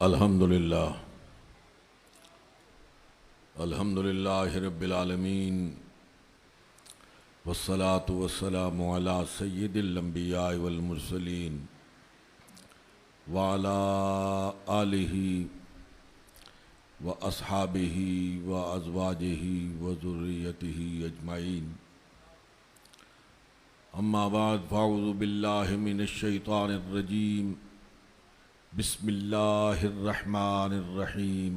अल्हम्दुलिल्लाह अल्हम्दुलिल्लाहि रब्बिल आलमीन वस्सलातु वस्सलामु अला सय्यिदिल अंबिया वल मुरसलीन व अला आलिहि व अस्हाबिहि व अज़वाजिहि व ज़ुर्रिय्यतिहि अजमाइन। अम्मा बाद फ़अऊज़ु बिल्लाहि मिनश शैतानिर रजीम। बिस्मिल्लाहिर्रहमानिर्रहीम।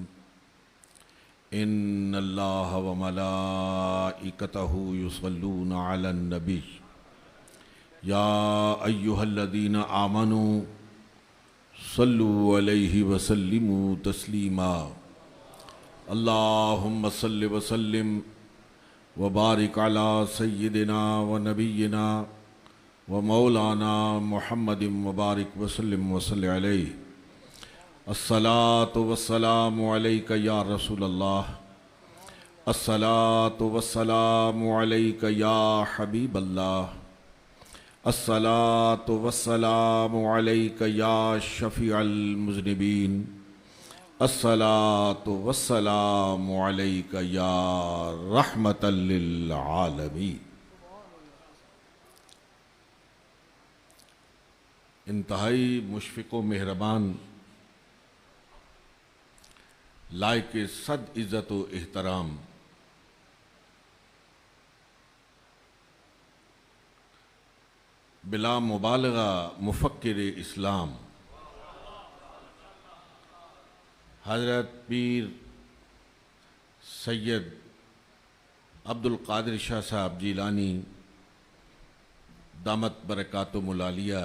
इन्नल्लाह व मलाइकतहु युसल्लूना अलन नबी या अय्युहल्लज़ीना आमनू सल्लु अलैहि व सल्लिमू तस्लीमा। अल्लाहुम्मा सल्लि व सल्लिम व बारिक अला सय्यिदिना व नबिय्यिना व मौलाना मुहम्मदिन व बारिक व सल्लिम व सल्लि अलैहि। अस्सलातु वस्सलामु अलैका या रसूलल्लाह। अस्सलातु वस्सलामु अलैका या हबीबल्लाह। अस्सलातु वस्सलामु अलैका या शफ़ीअल मुज़निबीन। अस्सलातु वस्सलामु अलैका या रहमतल लिल आलमीन। इंतहाई मुशफ़िक़ व मेहरबान लायक सद इज़्ज़त व एहतराम बिला मुबालगा मुफ़क्किर इस्लाम हज़रत पीर सैयद अब्दुल क़ादिर शाह साहब जीलानी दामत बरकातुहुल आलिया,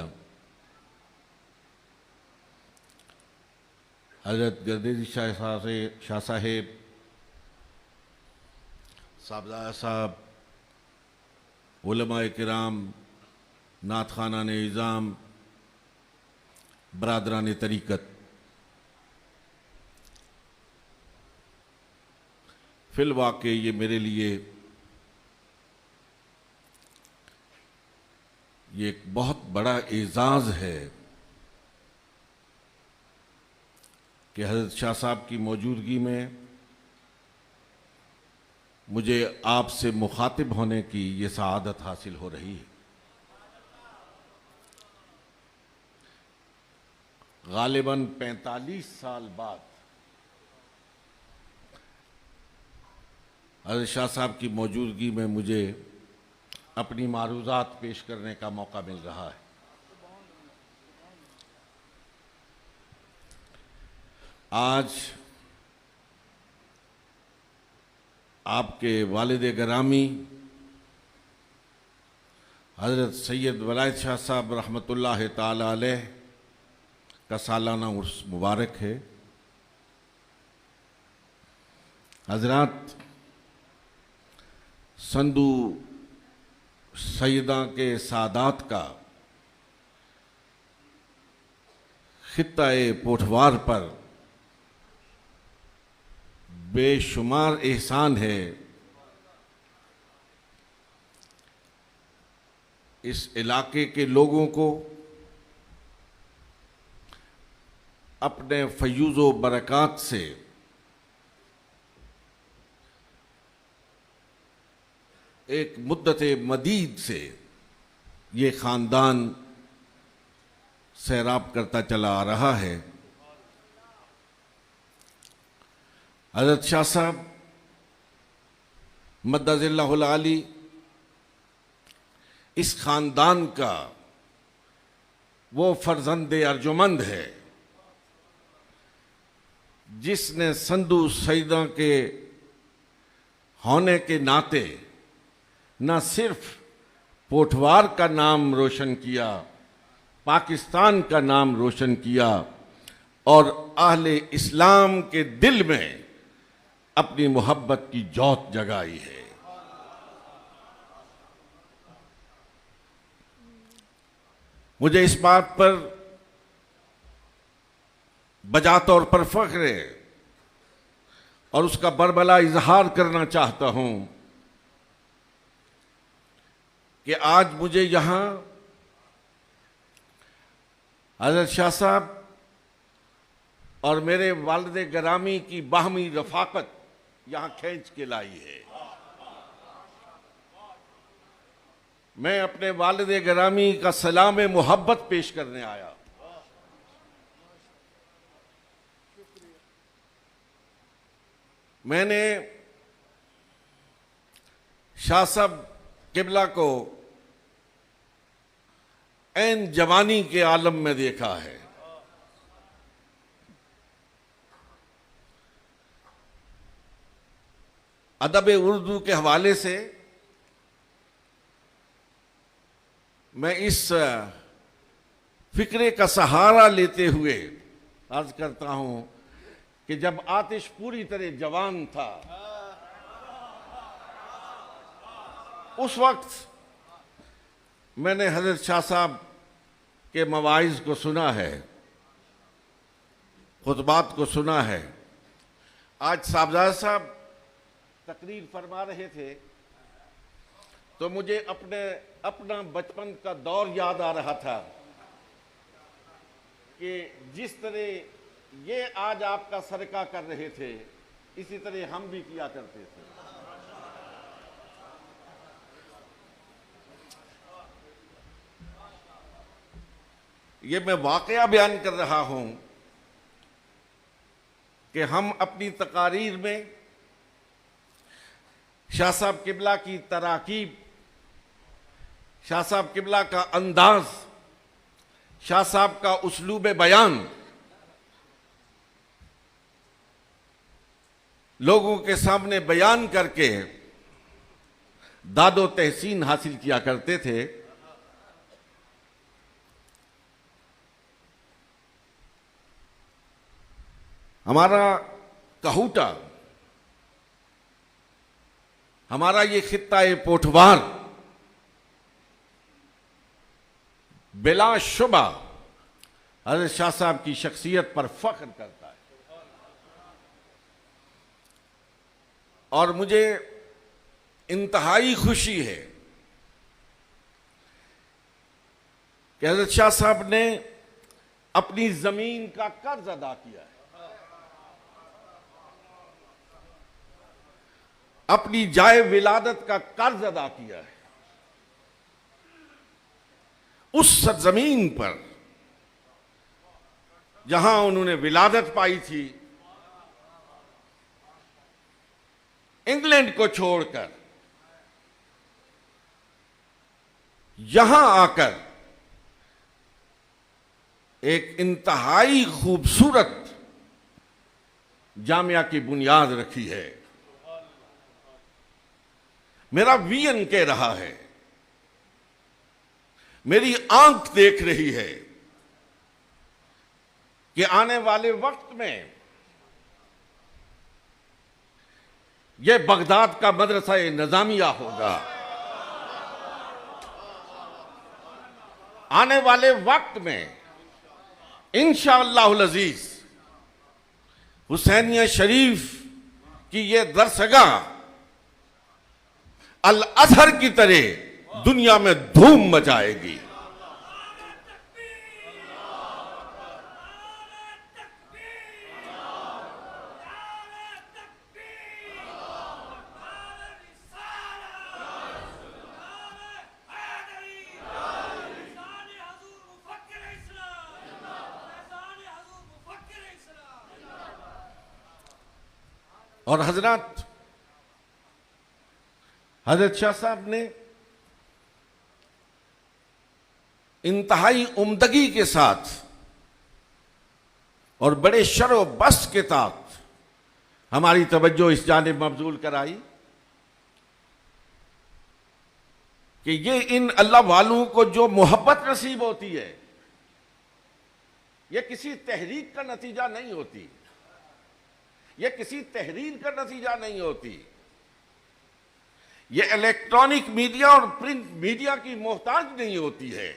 हज़रत गर्देजी शाह साहेब साहबजादा साहब, उलमाए किराम, नात खाना ने इज़ाम, बरादरान तरीक़त, फिल वाक़े ये मेरे लिए ये एक बहुत बड़ा एज़ाज़ है कि हज़रत शाह साहब की मौजूदगी में मुझे आपसे मुखातिब होने की ये सआदत हासिल हो रही है। गालिबन 45 साल बाद हज़रत शाह साहब की मौजूदगी में मुझे अपनी मारूज़ात पेश करने का मौका मिल रहा है। आज आपके वालिद गिरामी हज़रत सैयद वलायत शाह साहब रहमतुल्लाह ताला अलैह का सालाना उर्स मुबारक है। हज़रात, संदू सैयदा के सादात का खित्ता-ए पोठवार पर बेशुमार एहसान है। इस इलाके के लोगों को अपने फयूज़ो बरक़ात से एक मुद्दत मदीद से ये ख़ानदान सैराब करता चला आ रहा है। हज़रत शाह साहब मद्दज़िल्लाहुल आली इस ख़ानदान का वो फ़र्ज़ंद अर्जुमंद है जिसने संदू सईदा के होने के नाते न सिर्फ पोठवार का नाम रोशन किया, पाकिस्तान का नाम रोशन किया और अहले इस्लाम के दिल में अपनी मोहब्बत की जोत जगाई है। मुझे इस बात पर बजा तौर पर फख्र है और उसका बरबला इजहार करना चाहता हूं कि आज मुझे यहां हज़रत शाह साहब और मेरे वालिद गिरामी की बाहमी रफाकत यहां खींच के लाई है। मैं अपने वालिद गिरामी का सलाम मोहब्बत पेश करने आया। मैंने शाह साहब किबला को ऐन जवानी के आलम में देखा है। अदब उर्दू के हवाले से मैं इस फिक्रे का सहारा लेते हुए अर्ज करता हूं कि जब आतिश पूरी तरह जवान था, उस वक्त मैंने हजरत शाह साहब के मवाइज को सुना है, खुतबात को सुना है। आज साहबजादा साहब तकरीर फरमा रहे थे तो मुझे अपना बचपन का दौर याद आ रहा था कि जिस तरह ये आज आपका सरका कर रहे थे, इसी तरह हम भी किया करते थे। ये मैं वाकया बयान कर रहा हूं कि हम अपनी तकारीर में शाह साहब किबला की तराकीब, शाह साहब किबला का अंदाज, शाह साहब का उसलूब बयान लोगों के सामने बयान करके दादो तहसीन हासिल किया करते थे। हमारा कहूटा, हमारा ये खित्ता पोठवार बिलाशुबा हज़रत शाह साहब की शख्सियत पर फख्र करता है। और मुझे इंतहाई खुशी है कि हज़रत शाह साहब ने अपनी जमीन का कर्ज अदा किया है, अपनी जाए विलादत का कर्ज अदा किया है। उस जमीन पर जहां उन्होंने विलादत पाई थी, इंग्लैंड को छोड़कर यहां आकर एक इंतहाई खूबसूरत जामिया की बुनियाद रखी है। मेरा वीएन कह रहा है, मेरी आंख देख रही है कि आने वाले वक्त में यह बगदाद का मदरसा निजामिया होगा। आने वाले वक्त में इंशाअल्लाहुल अजीज हुसैनिया शरीफ की यह दरसगाह अल अजहर की तरह दुनिया में धूम मचाएगी। और हजरत शाह साहब ने इंतहाई उम्दगी के साथ और बड़े शर बस के साथ हमारी तवज्जो इस जानिब मबजूल कराई कि ये इन अल्लाह वालों को जो मोहब्बत नसीब होती है, ये किसी तहरीक का नतीजा नहीं होती, ये किसी तहरीर का नतीजा नहीं होती, ये इलेक्ट्रॉनिक मीडिया और प्रिंट मीडिया की मोहताज नहीं होती है।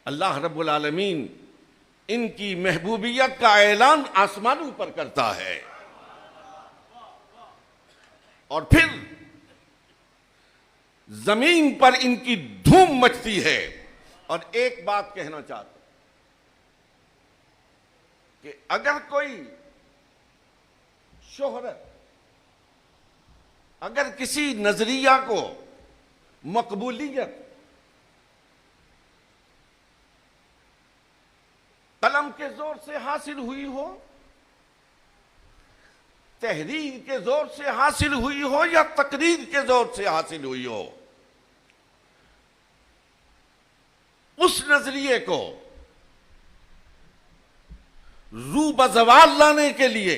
अल्लाह रब्बुल आलमीन इनकी महबूबियत का ऐलान आसमानों पर करता है और फिर जमीन पर इनकी धूम मचती है। और एक बात कहना चाहता हूं, कि अगर कोई शोहरत, अगर किसी नजरिया को मकबूलियत कलम के जोर से हासिल हुई हो, तहरीर के जोर से हासिल हुई हो या तकरीर के जोर से हासिल हुई हो, उस नजरिए को रू बज़वाल लाने के लिए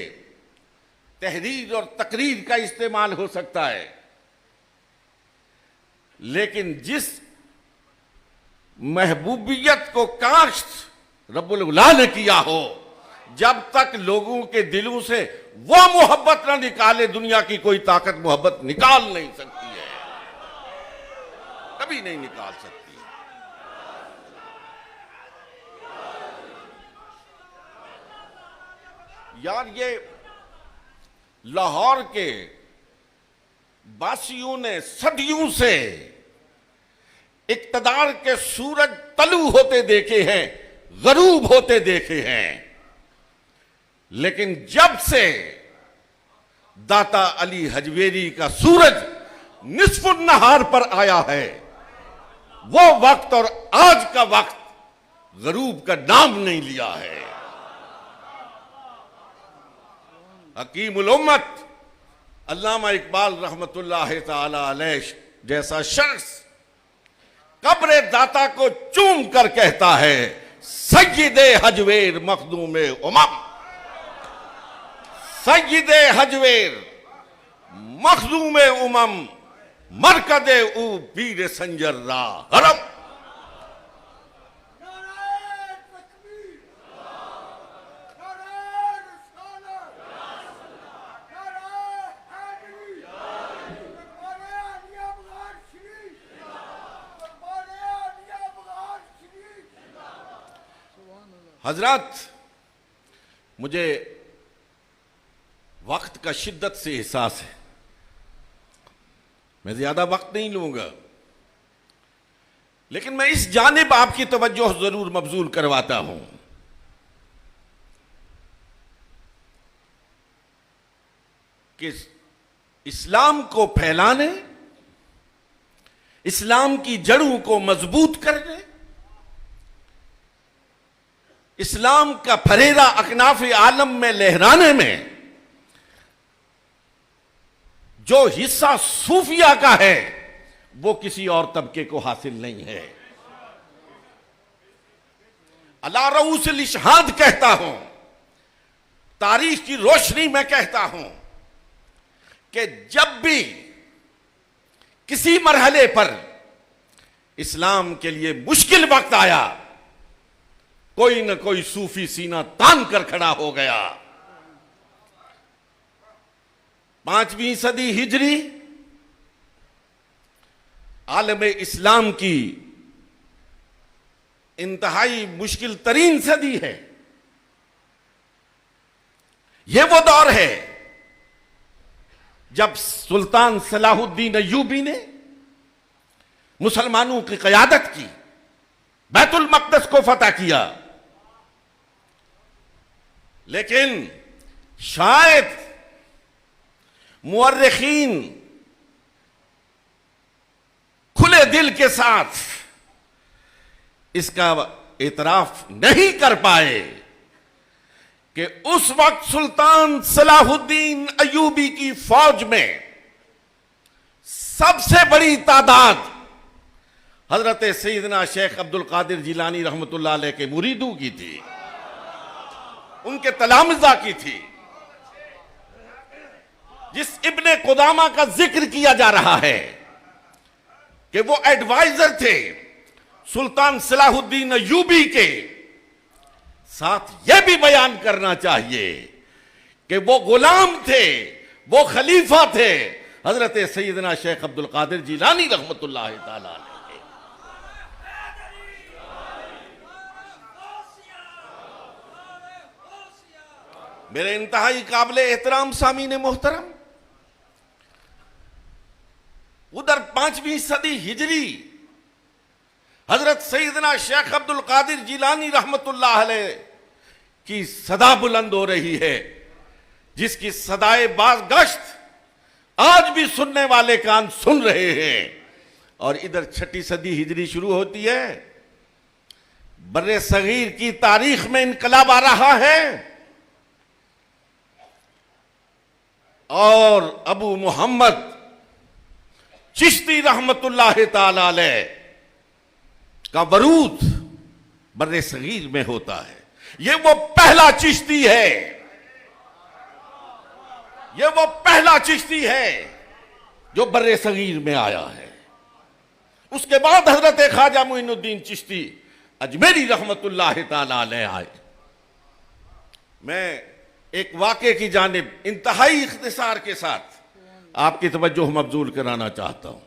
तहरीर और तकरीर का इस्तेमाल हो सकता है। लेकिन जिस महबूबियत को काश्त रब्बुल उला ने किया हो, जब तक लोगों के दिलों से वो मोहब्बत ना निकाले, दुनिया की कोई ताकत मोहब्बत निकाल नहीं सकती है, कभी नहीं निकाल सकती। यार, ये लाहौर के बासियों ने सदियों से इक्तदार के सूरज तलू होते देखे हैं, गरूब होते देखे हैं, लेकिन जब से दाता अली हजवेरी का सूरज निस्फुन नहार पर आया है, वो वक्त और आज का वक्त गरूब का नाम नहीं लिया है। हकीमुल उम्मत अल्लामा इकबाल रहमतुल्लाह ताला अलैह जैसा शख्स कब्र दाता को चूम कर कहता है, सय्यदे हजवेर मखदूमे उमम, सय्यदे हजवेर मखदूमे उमम, मरकदे ऊ पीर संजर रा हरम। हजरत, मुझे वक्त का शिद्दत से एहसास है, मैं ज्यादा वक्त नहीं लूंगा, लेकिन मैं इस जानिब आपकी तवज्जो जरूर मबजूल करवाता हूं कि इस्लाम को फैलाने, इस्लाम की जड़ों को मजबूत करने, इस्लाम का फरेरा अकनाफ आलम में लहराने में जो हिस्सा सूफिया का है, वो किसी और तबके को हासिल नहीं है। अला रऊसिल इशहाद कहता हूं, तारीख की रोशनी में कहता हूं कि जब भी किसी मरहले पर इस्लाम के लिए मुश्किल वक्त आया, कोई न कोई सूफी सीना तान कर खड़ा हो गया। 5वीं सदी हिजरी आलम इस्लाम की इंतहाई मुश्किल तरीन सदी है। यह वो दौर है जब सुल्तान सलाहुद्दीन अय्यूबी ने मुसलमानों की क़यादत की, बैतुल मक़दस को फतह किया, लेकिन शायद मुअर्रिखीन खुले दिल के साथ इसका एतराफ नहीं कर पाए कि उस वक्त सुल्तान सलाहुद्दीन अय्यूबी की फौज में सबसे बड़ी तादाद हजरत सैयदना शेख अब्दुल कादिर जिलानी रहमतुल्लाह अलैह के मुरीदों की थी, उनके तलामिज़ा की थी। जिस इब्ने कुदामा का जिक्र किया जा रहा है कि वो एडवाइजर थे सुल्तान सलाहुद्दीन अय्यूबी के, साथ यह भी बयान करना चाहिए कि वो गुलाम थे, वो खलीफा थे हजरत सैयदना शेख अब्दुल कादिर जिलानी रहमतुल्लाह ताला अलैह। मेरे इंतहाई काबिल एहतराम सामीन मोहतरम, उधर 5वीं सदी हिजरी हजरत सैयदना शेख अब्दुल कादिर जिलानी रहमतुल्लाह अलैह की सदा बुलंद हो रही है, जिसकी सदाए बाज़गश्त आज भी सुनने वाले कान सुन रहे हैं। और इधर 6ठी सदी हिजरी शुरू होती है, बर्रे सगीर की तारीख में इनकलाब आ रहा है और अबू मोहम्मद चिश्ती रहमतुल्लाह ताला अलैह का बरूद बर्रे सगीर में होता है। ये वो पहला चिश्ती है, ये वो पहला चिश्ती है जो बर्रे सगीर में आया है। उसके बाद हजरत ख्वाजा मोइनुद्दीन चिश्ती अजमेरी रहमतुल्लाह ताला अलैह आए। मैं एक वाक़े की जानिब इंतहाई इख्तिसार के साथ आपकी तवज्जो मबजूल कराना चाहता हूं।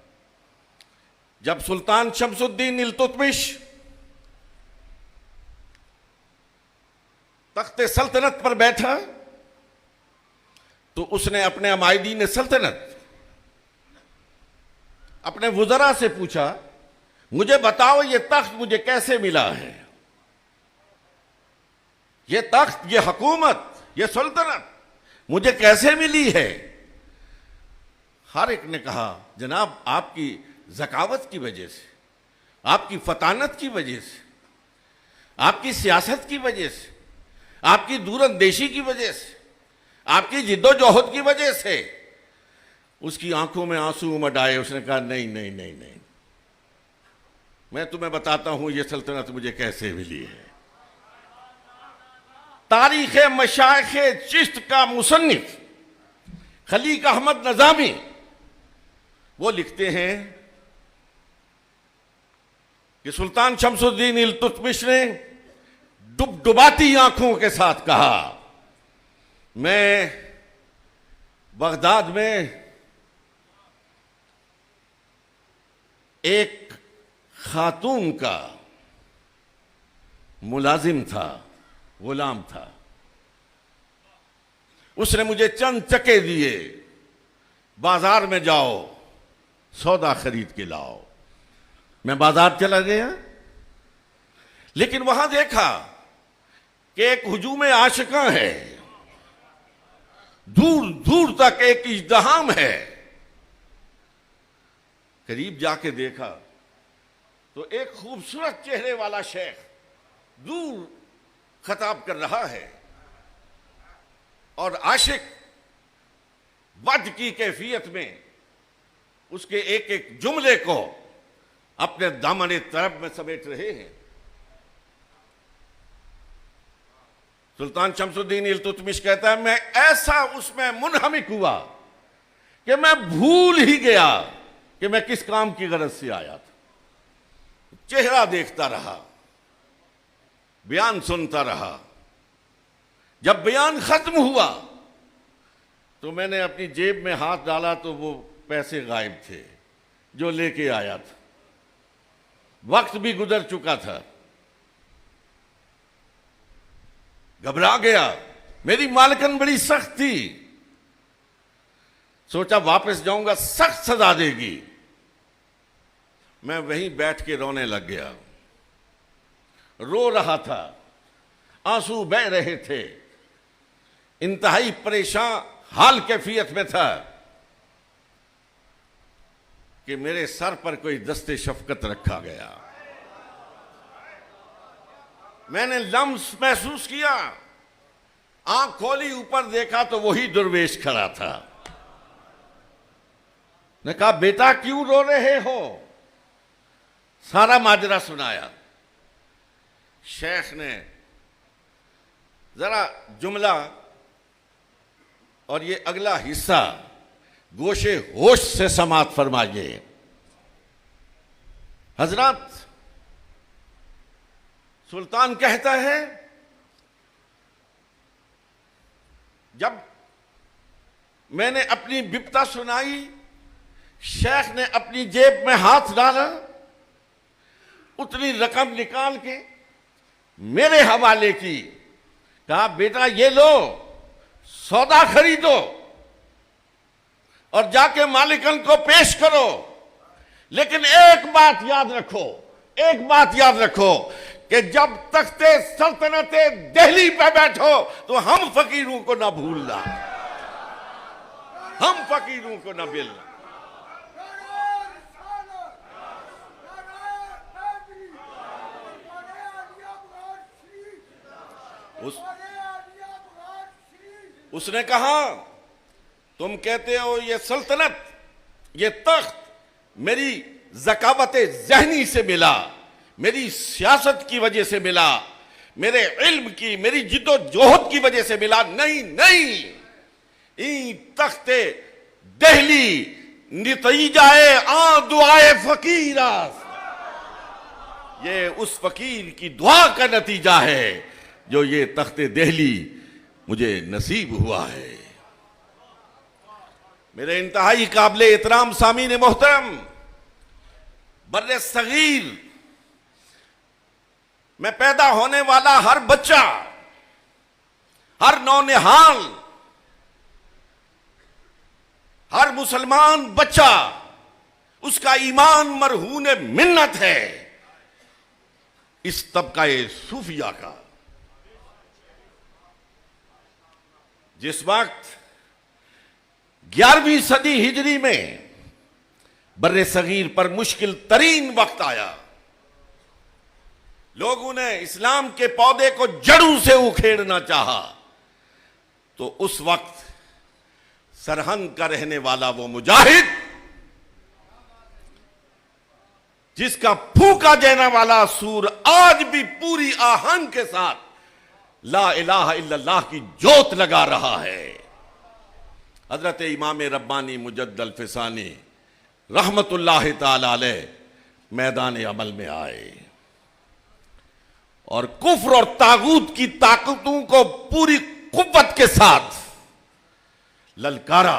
जब सुल्तान शमसुद्दीन इल्तुतमिश तख्ते सल्तनत पर बैठा तो उसने अपने अमायदीन सल्तनत अपने वुज़रा से पूछा, मुझे बताओ ये तख्त मुझे कैसे मिला है, ये तख्त, ये हुकूमत, ये सल्तनत मुझे कैसे मिली है। हर एक ने कहा, जनाब आपकी ज़कावत की वजह से, आपकी फतानत की वजह से, आपकी सियासत की वजह से, आपकी दूरंदेशी की वजह से, आपकी जिद्दोजहद की वजह से। उसकी आंखों में आंसू उमड़ आए। उसने कहा, नहीं नहीं नहीं नहीं, मैं तुम्हें बताता हूं ये सल्तनत मुझे कैसे मिली है। तारीख़ मशाइख़ चिश्त का मुसन्निफ खलीक अहमद नज़ामी वो लिखते हैं कि सुल्तान शमसुद्दीन इल्तुतमिश ने डुबडुबाती आंखों के साथ कहा, मैं बगदाद में एक खातून का मुलाजिम था, गुलाम था। उसने मुझे चंद चके दिए, बाजार में जाओ सौदा खरीद के लाओ। मैं बाजार चला गया, लेकिन वहां देखा कि एक हुजूम आशिका है, दूर दूर तक एक इज़्दिहाम है। करीब जाके देखा तो एक खूबसूरत चेहरे वाला शेख दूर खताब कर रहा है और आशिक वद की कैफियत में उसके एक एक जुमले को अपने दामन तरफ में समेट रहे हैं। सुल्तान शमसुद्दीन इल्तुतमिश कहता है, मैं ऐसा उसमें मुनहमिक हुआ कि मैं भूल ही गया कि मैं किस काम की गरज से आया था। चेहरा देखता रहा, बयान सुनता रहा। जब बयान खत्म हुआ तो मैंने अपनी जेब में हाथ डाला तो वो पैसे गायब थे जो लेके आया था। वक्त भी गुजर चुका था। घबरा गया। मेरी मालकन बड़ी सख्त थी। सोचा वापस जाऊंगा सख्त सजा देगी। मैं वहीं बैठ के रोने लग गया। रो रहा था, आंसू बह रहे थे, इंतहाई परेशान हाल कैफियत में था कि मेरे सर पर कोई दस्ते शफकत रखा गया। मैंने लम्स महसूस किया, आंख खोली, ऊपर देखा तो वही दुर्वेश खड़ा था। ने कहा, बेटा क्यों रो रहे हो? सारा माजरा सुनाया। शेख ने जरा जुमला और ये अगला हिस्सा गोशे होश से समात फरमाइए। हजरत, सुल्तान कहता है, जब मैंने अपनी बिपता सुनाई, शेख ने अपनी जेब में हाथ डाला, उतनी रकम निकाल के मेरे हवाले की। कहा, बेटा ये लो, सौदा खरीदो और जाके मालिकन को पेश करो। लेकिन एक बात याद रखो, एक बात याद रखो, कि जब तख्ते सल्तनत दिल्ली पे बैठो तो हम फकीरों को ना भूलना, हम फकीरों को ना भूलना। उसने कहा, तुम कहते हो ये सल्तनत, ये तख्त मेरी ज़कावत ज़हनी से मिला, मेरी सियासत की वजह से मिला, मेरे इल्म की, मेरी जिद्दोजहद की वजह से मिला। नहीं नहीं, ई तख्ते दिल्ली नतीजाए आ दुआए फकीरा, ये उस फकीर की दुआ का नतीजा है जो ये तख्ते दिल्ली मुझे नसीब हुआ है। मेरे इंतहाई काबिल एहतराम सामीन मोहतरम, बर्रे सगीर में पैदा होने वाला हर बच्चा, हर नौनिहाल, हर मुसलमान बच्चा, उसका ईमान मरहून मिन्नत है इस तबका सूफिया का। जिस वक्त 11वीं सदी हिजरी में बर्रे सगीर पर मुश्किल तरीन वक्त आया, लोगों ने इस्लाम के पौधे को जड़ों से उखेड़ना चाहा, तो उस वक्त सरहंद का रहने वाला वो मुजाहिद, जिसका फूका देने वाला सूर आज भी पूरी आहंग के साथ ला इलाहा इल्लल्लाह की जोत लगा रहा है, हजरत इमाम रब्बानी मुजद्दल फिसानी रहमतुल्लाह ताला अलैह मैदान अमल में आए और कुफ्र और तागूत की ताकतों को पूरी कुव्वत के साथ ललकारा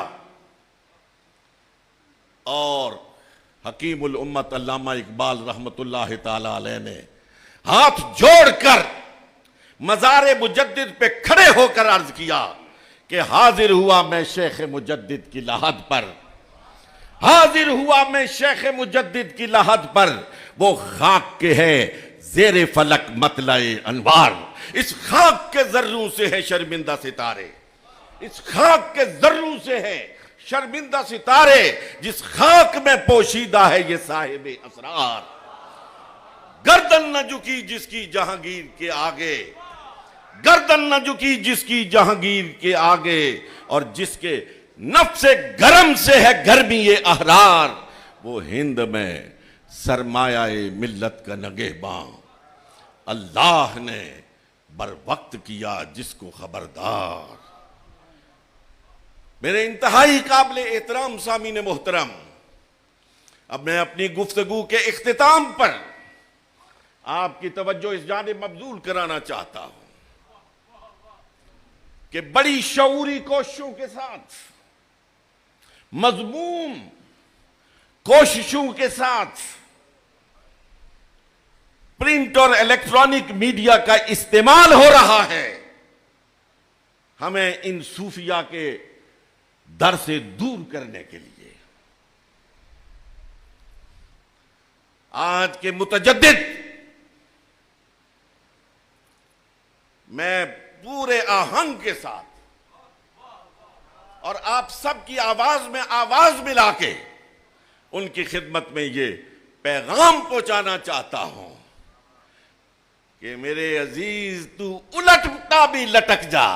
और हकीमुल उम्मत अल्लामा इकबाल रहमतुल्लाह ताला अलैह ने हाथ जोड़कर मज़ार मुजद्दिद पे खड़े होकर अर्ज किया कि हाजिर हुआ मैं शेख मुजद्दिद की लहद पर, हाजिर हुआ मैं शेख मुजद्दिद की लहद पर, वो खाक के है ज़ेरे फलक मतलाए अनवार, इस खाक के जर्रों से है शर्मिंदा सितारे, इस खाक के जर्रों से है शर्मिंदा सितारे, जिस खाक में पोशीदा है ये साहिब असरार। गर्दन न झुकी जिसकी जहांगीर के आगे, गर्दन न झुकी जिसकी जहांगीर के आगे, और जिसके नफ्से गरम से है गर्मी ये अहरार, वो हिंद में सरमायाए मिल्लत का नगेबां, अल्लाह ने बर वक्त किया जिसको खबरदार। मेरे इंतहाई काबिल एहतराम सामीन मोहतरम, अब मैं अपनी गुफ्तगू के इख्तिताम पर आपकी तवज्जो इस जानिब मबजूल कराना चाहता हूं कि बड़ी शऊरी कोशिशों के साथ, मजमूम कोशिशों के साथ प्रिंट और इलेक्ट्रॉनिक मीडिया का इस्तेमाल हो रहा है हमें इन सूफिया के दर से दूर करने के लिए। आज के मुतजद्दिद, मैं पूरे आहंग के साथ और आप सबकी आवाज में आवाज मिला के उनकी खिदमत में ये पैगाम पहुंचाना चाहता हूं कि मेरे अजीज, तू उलटता भी लटक जा,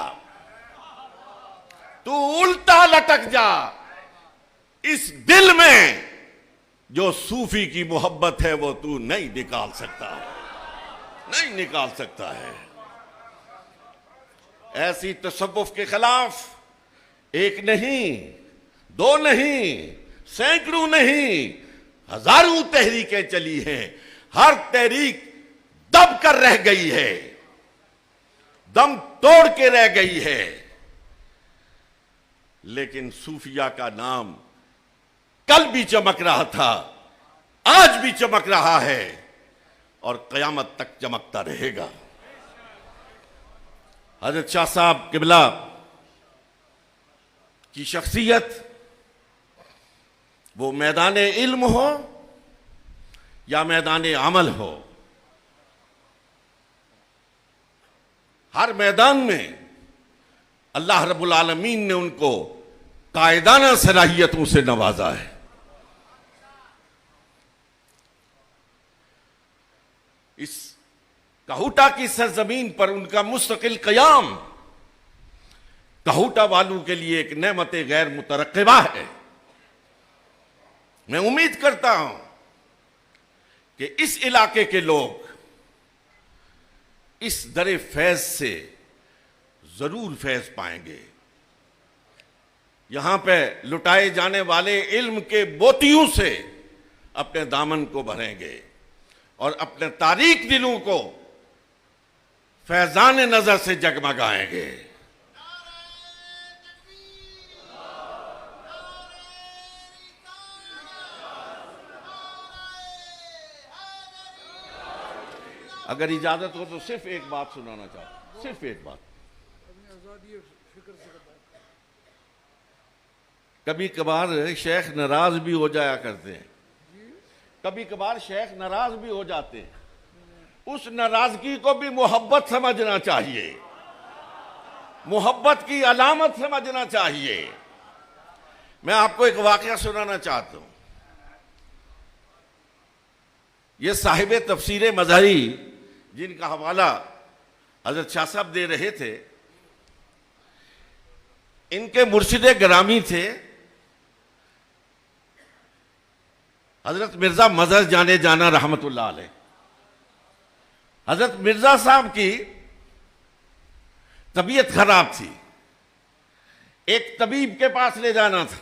तू उल्टा लटक जा, इस दिल में जो सूफी की मोहब्बत है वो तू नहीं निकाल सकता, नहीं निकाल सकता है। ऐसी तसव्वुफ के खिलाफ एक नहीं, दो नहीं, सैकड़ों नहीं, हजारों तहरीकें चली हैं, हर तहरीक दब कर रह गई है, दम तोड़ के रह गई है, लेकिन सूफिया का नाम कल भी चमक रहा था, आज भी चमक रहा है और कयामत तक चमकता रहेगा। हजरत शाह साहब किबला की शख्सियत, वो मैदान इल्म हो या मैदान अमल हो, हर मैदान में अल्लाह रब्बुल आलमीन ने उनको कायदाना सलाहियतों से नवाजा है। इस कहूटा की सरजमीन पर उनका मुस्तकिल कयाम कहूटा वालों के लिए एक नेमत गैर मुतरक्किबा है। मैं उम्मीद करता हूं कि इस इलाके के लोग इस दरे फैज से जरूर फैज पाएंगे। यहां पे लुटाए जाने वाले इल्म के मोतियों से अपने दामन को भरेंगे और अपने तारीक दिलों को फैजान नजर से जगमगाएंगे। अगर इजाजत हो तो सिर्फ एक बात सुनाना चाहता हूं, सिर्फ एक बात। कभी कभार शेख नाराज भी हो जाया करते हैं, कभी कभार शेख नाराज भी हो जाते हैं। उस नाराजगी को भी मोहब्बत समझना चाहिए, मोहब्बत की अलामत समझना चाहिए। मैं आपको एक वाकया सुनाना चाहता हूं। यह साहिब तफसीर मज़हरी जिनका हवाला हजरत शाह साहब दे रहे थे, इनके मुर्शिद ग्रामी थे हजरत मिर्जा मजहर जाने जाना रहमतुल्लाह अलैह। हजरत मिर्जा साहब की तबीयत खराब थी, एक तबीब के पास ले जाना था।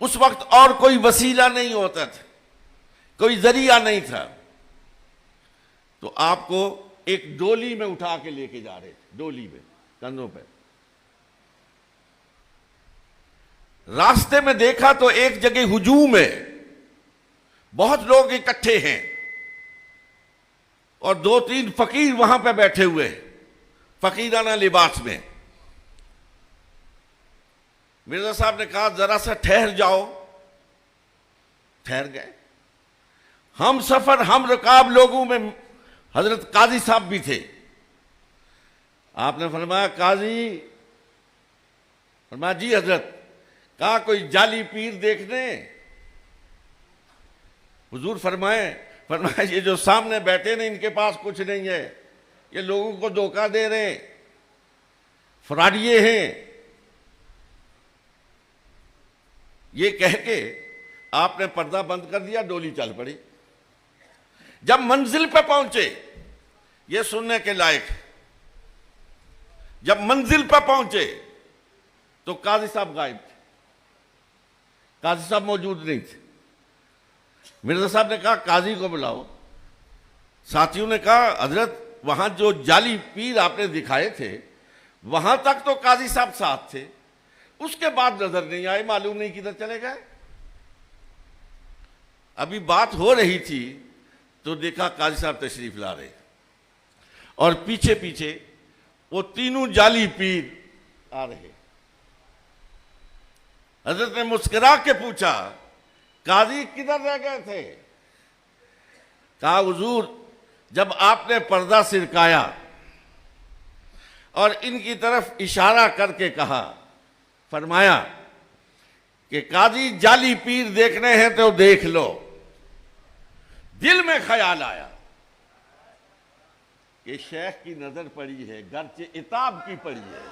उस वक्त और कोई वसीला नहीं होता था, कोई जरिया नहीं था, तो आपको एक डोली में उठा के लेके जा रहे थे, डोली में कंधों पे। रास्ते में देखा तो एक जगह हुजूम है, बहुत लोग इकट्ठे हैं और दो तीन फकीर वहां पे बैठे हुए, फकीराना लिबास में। मिर्जा साहब ने कहा जरा सा ठहर जाओ। ठहर गए। हम सफर हम रकाब लोगों में हजरत काजी साहब भी थे। आपने फरमाया काजी, फरमाया जी हजरत। कहा कोई जाली पीर देखने? हुजूर फरमाया ये जो सामने बैठे ना, इनके पास कुछ नहीं है, ये लोगों को धोखा दे रहे हैं, फ्रॉडिये हैं। ये कह के आपने पर्दा बंद कर दिया, डोली चल पड़ी। जब मंजिल पे पहुंचे, ये सुनने के लायक, जब मंजिल पे पहुंचे तो काजी साहब गायब थे, काजी साहब मौजूद नहीं थे। मिर्जा साहब ने कहा काजी को बुलाओ। साथियों ने कहा हजरत वहां जो जाली पीर आपने दिखाए थे वहां तक तो काजी साहब साथ थे, उसके बाद नजर नहीं आए, मालूम नहीं किधर चले गए। अभी बात हो रही थी तो देखा काजी साहब तशरीफ ला रहे और पीछे पीछे वो तीनों जाली पीर आ रहे। हजरत ने मुस्कुरा के पूछा काजी किधर रह गए थे? कहा हुजूर जब आपने पर्दा सिरकाया और इनकी तरफ इशारा करके कहा, फरमाया कि काजी जाली पीर देखने हैं तो देख लो, दिल में ख्याल आया कि शेख की नजर पड़ी है, गर्चे इताब की पड़ी है,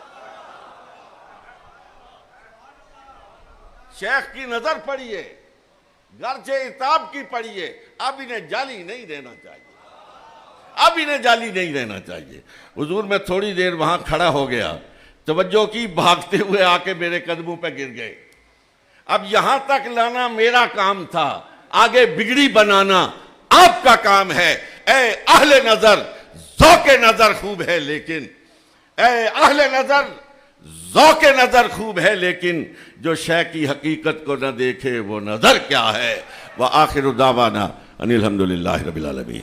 शेख की नजर पड़ी है, गर्चे इताब की पड़ी है। अब इन्हें जाली नहीं देना चाहिए, अब इन्हें जाली नहीं देना चाहिए। हुजूर मैं थोड़ी देर वहां खड़ा हो गया, तवज्जो की, भागते हुए आके मेरे कदमों पे गिर गए। अब यहां तक लाना मेरा काम था, आगे बिगड़ी बनाना आपका काम है। ए अहले नजर, ज़ौक़े नजर खूब है लेकिन, ए अहले नजर ज़ौक़े नजर खूब है लेकिन जो शय की हकीकत को न देखे वो नजर क्या है। व आखिर दावाना अनिल हम्दुलिल्लाहि रब्बिल आलमीन।